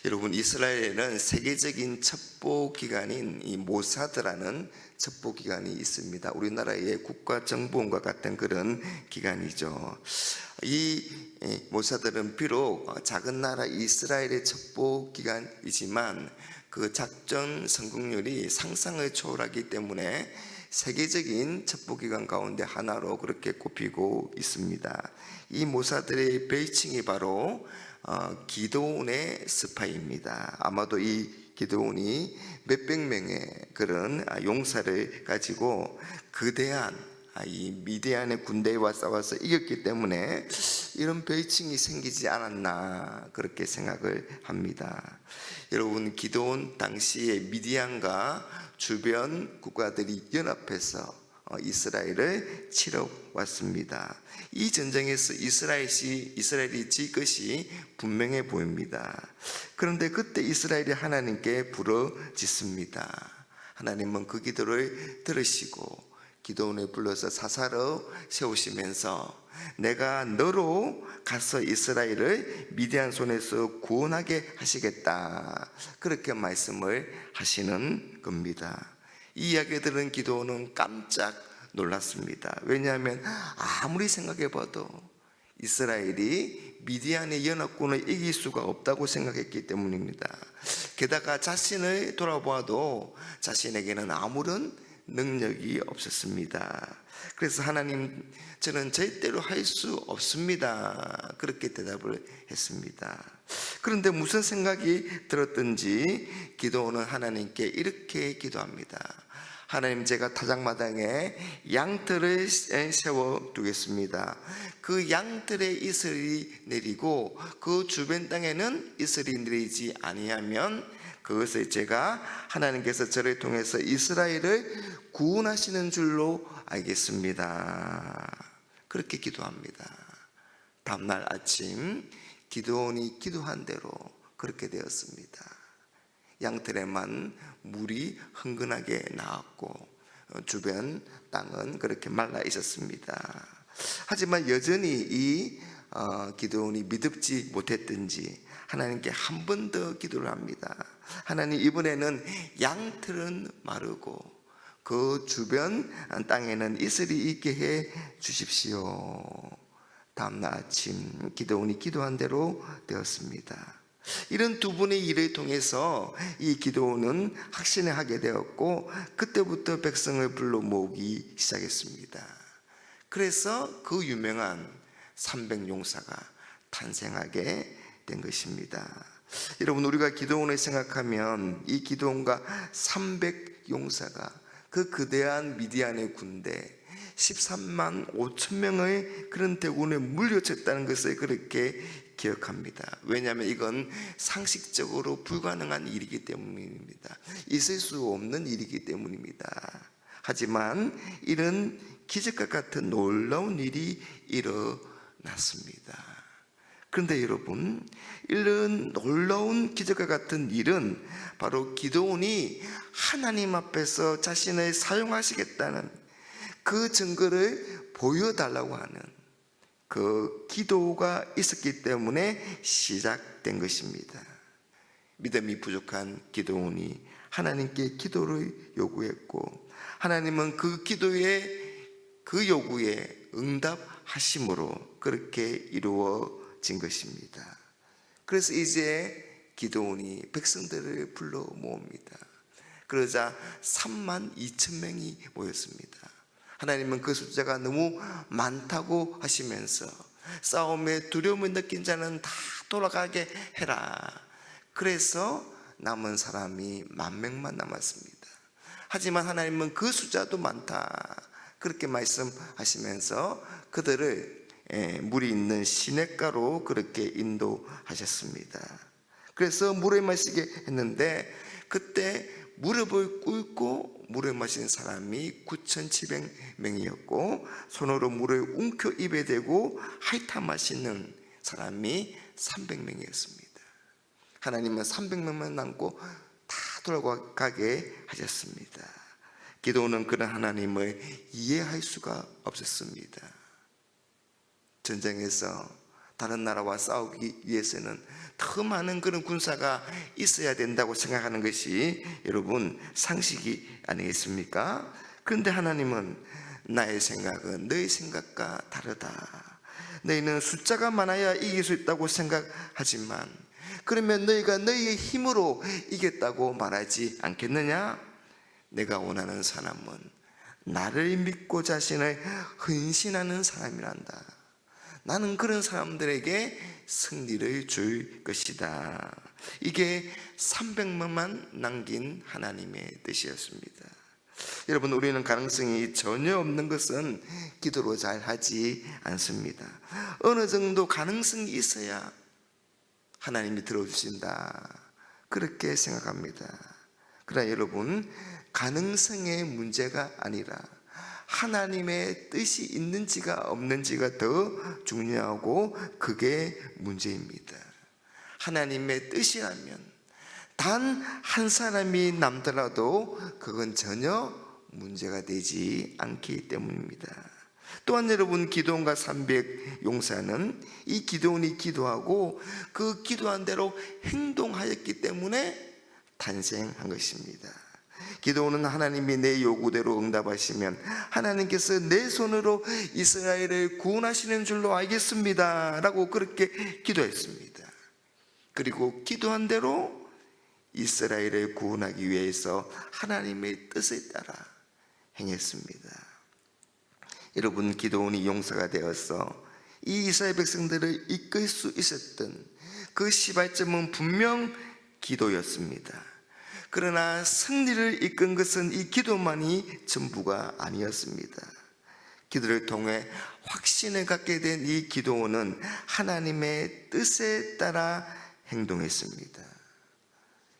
여러분, 이스라엘에는 세계적인 첩보기관인 이 모사드라는 첩보기관이 있습니다. 우리나라의 국가정보원과 같은 그런 기관이죠. 이 모사드는 비록 작은 나라 이스라엘의 첩보기관이지만 그 작전 성공률이 상상을 초월하기 때문에 세계적인 첩보기관 가운데 하나로 그렇게 꼽히고 있습니다. 이 모사들의 별칭이 바로 기드온의 스파이입니다. 아마도 이 기드온이 몇백 명의 그런 용사를 가지고 거대한 이 미디안의 군대와 싸워서 이겼기 때문에 이런 별칭이 생기지 않았나 그렇게 생각을 합니다. 여러분, 기드온 당시에 미디안과 주변 국가들이 연합해서 이스라엘을 치러 왔습니다. 이 전쟁에서 이스라엘이 질 것이 분명해 보입니다. 그런데 그때 이스라엘이 하나님께 부르짖습니다. 하나님은 그 기도를 들으시고 기드온을 불러서 사사로 세우시면서 내가 너로 가서 이스라엘을 미디안 손에서 구원하게 하시겠다, 그렇게 말씀을 하시는 겁니다. 이 이야기를 들은 기드온은 깜짝 놀랐습니다. 왜냐하면 아무리 생각해봐도 이스라엘이 미디안의 연합군을 이길 수가 없다고 생각했기 때문입니다. 게다가 자신을 돌아보아도 자신에게는 아무런 능력이 없었습니다. 그래서 하나님, 저는 절대로 할 수 없습니다, 그렇게 대답을 했습니다. 그런데 무슨 생각이 들었든지 기드온은 하나님께 이렇게 기도합니다. 하나님, 제가 타작마당에 양털을 세워두겠습니다. 그 양털에 이슬이 내리고 그 주변 땅에는 이슬이 내리지 아니하면 그것을 제가 하나님께서 저를 통해서 이스라엘을 구원하시는 줄로 알겠습니다. 그렇게 기도합니다. 다음날 아침 기드온이 기도한 대로 그렇게 되었습니다. 양털에만 물이 흥건하게 나왔고 주변 땅은 그렇게 말라 있었습니다. 하지만 여전히 이 기드온이 믿음지 못했든지 하나님께 한 번 더 기도를 합니다. 하나님, 이번에는 양털은 마르고 그 주변 땅에는 이슬이 있게 해 주십시오. 다음날 아침 기드온이 기도한 대로 되었습니다. 이런 두 분의 일을 통해서 이 기드온은 확신을 하게 되었고 그때부터 백성을 불러 모으기 시작했습니다. 그래서 그 유명한 300용사가 탄생하게 된 것입니다. 여러분, 우리가 기드온을 생각하면 이 기드온과 300용사가 그 거대한 미디안의 군대 13만 5천 명의 그런 대군에 물려쳤다는 것을 그렇게 기억합니다. 왜냐하면 이건 상식적으로 불가능한 일이기 때문입니다. 있을 수 없는 일이기 때문입니다. 하지만 이런 기적과 같은 놀라운 일이 일어났습니다. 그런데 여러분, 이런 놀라운 기적과 같은 일은 바로 기드온이 하나님 앞에서 자신을 사용하시겠다는 그 증거를 보여달라고 하는 그 기도가 있었기 때문에 시작된 것입니다. 믿음이 부족한 기드온이 하나님께 기도를 요구했고 하나님은 그 요구에 응답하심으로 그렇게 이루어진 것입니다. 그래서 이제 기드온이 백성들을 불러 모읍니다. 그러자 3만 2천 명이 모였습니다. 하나님은 그 숫자가 너무 많다고 하시면서 싸움에 두려움을 느낀 자는 다 돌아가게 해라. 그래서 남은 사람이 10,000명만 남았습니다. 하지만 하나님은 그 숫자도 많다 그렇게 말씀하시면서 그들을 물이 있는 시냇가로 그렇게 인도하셨습니다. 그래서 물을 마시게 했는데 그때 무릎을 꿇고 물을 마신 사람이 9,700명이었고 손으로 물을 움켜 입에 대고 핥아 마시는 사람이 300명이었습니다. 하나님은 300명만 남고 다 돌아가게 하셨습니다. 기드온은 그런 하나님을 이해할 수가 없었습니다. 전쟁에서 다른 나라와 싸우기 위해서는 더 많은 그런 군사가 있어야 된다고 생각하는 것이 여러분 상식이 아니겠습니까? 그런데 하나님은 나의 생각은 너의 생각과 다르다. 너희는 숫자가 많아야 이길 수 있다고 생각하지만 그러면 너희가 너희의 힘으로 이겼다고 말하지 않겠느냐? 내가 원하는 사람은 나를 믿고 자신을 헌신하는 사람이란다. 나는 그런 사람들에게 승리를 줄 것이다. 이게 300만만 남긴 하나님의 뜻이었습니다. 여러분, 우리는 가능성이 전혀 없는 것은 기도로 잘 하지 않습니다. 어느 정도 가능성이 있어야 하나님이 들어주신다, 그렇게 생각합니다. 그러나 여러분, 가능성의 문제가 아니라 하나님의 뜻이 있는지가 없는지가 더 중요하고 그게 문제입니다. 하나님의 뜻이라면 단 한 사람이 남더라도 그건 전혀 문제가 되지 않기 때문입니다. 또한 여러분, 기드온과 300 용사는 이 기드온이 기도하고 그 기도한 대로 행동하였기 때문에 탄생한 것입니다. 기도는 하나님이 내 요구대로 응답하시면 하나님께서 내 손으로 이스라엘을 구원하시는 줄로 알겠습니다 라고 그렇게 기도했습니다. 그리고 기도한 대로 이스라엘을 구원하기 위해서 하나님의 뜻에 따라 행했습니다. 여러분, 기도원이 용사가 되어서 이 이스라엘 백성들을 이끌 수 있었던 그 시발점은 분명 기도였습니다. 그러나 승리를 이끈 것은 이 기도만이 전부가 아니었습니다. 기도를 통해 확신을 갖게 된 이 기도원은 하나님의 뜻에 따라 행동했습니다.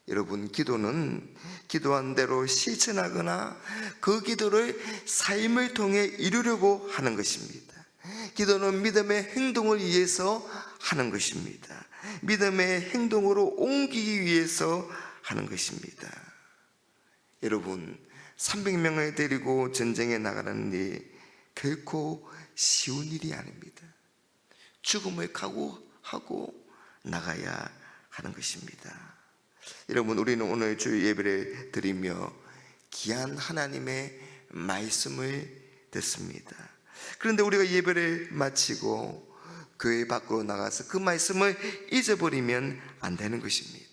여러분, 기도는 기도한 대로 실천하거나 그 기도를 삶을 통해 이루려고 하는 것입니다. 기도는 믿음의 행동을 위해서 하는 것입니다. 믿음의 행동으로 옮기기 위해서 하는 것입니다. 여러분, 300명을 데리고 전쟁에 나가는 일이 결코 쉬운 일이 아닙니다. 죽음을 각오하고 나가야 하는 것입니다. 여러분, 우리는 오늘 주 예배를 드리며 귀한 하나님의 말씀을 듣습니다. 그런데 우리가 예배를 마치고 교회 밖으로 나가서 그 말씀을 잊어버리면 안 되는 것입니다.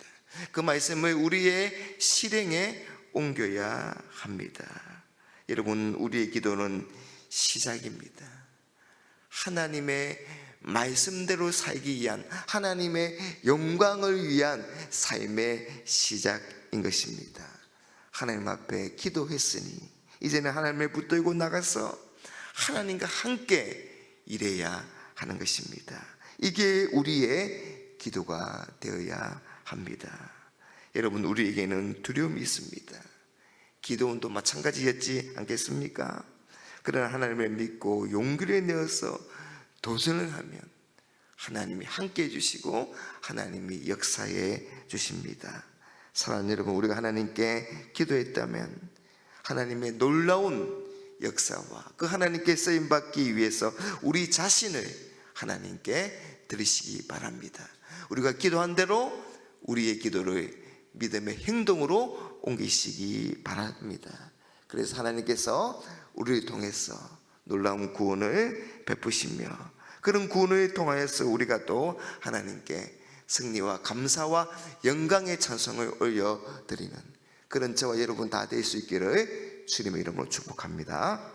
그 말씀을 우리의 실행에 옮겨야 합니다. 여러분, 우리의 기도는 시작입니다. 하나님의 말씀대로 살기 위한, 하나님의 영광을 위한 삶의 시작인 것입니다. 하나님 앞에 기도했으니 이제는 하나님을 붙들고 나가서 하나님과 함께 일해야 하는 것입니다. 이게 우리의 기도가 되어야 합니다. 여러분, 우리에게는 두려움이 있습니다. 기도원도 마찬가지였지 않겠습니까? 그러나 하나님을 믿고 용기를 내어서 도전을 하면 하나님이 함께 해주시고 하나님이 역사해 주십니다. 사랑하는 여러분, 우리가 하나님께 기도했다면 하나님의 놀라운 역사와 그 하나님께 쓰임받기 위해서 우리 자신을 하나님께 드리시기 바랍니다. 우리가 기도한 대로 우리의 기도를 믿음의 행동으로 옮기시기 바랍니다. 그래서 하나님께서 우리를 통해서 놀라운 구원을 베푸시며 그런 구원을 통하여서 우리가 또 하나님께 승리와 감사와 영광의 찬송을 올려드리는 그런 저와 여러분 다 될 수 있기를 주님의 이름으로 축복합니다.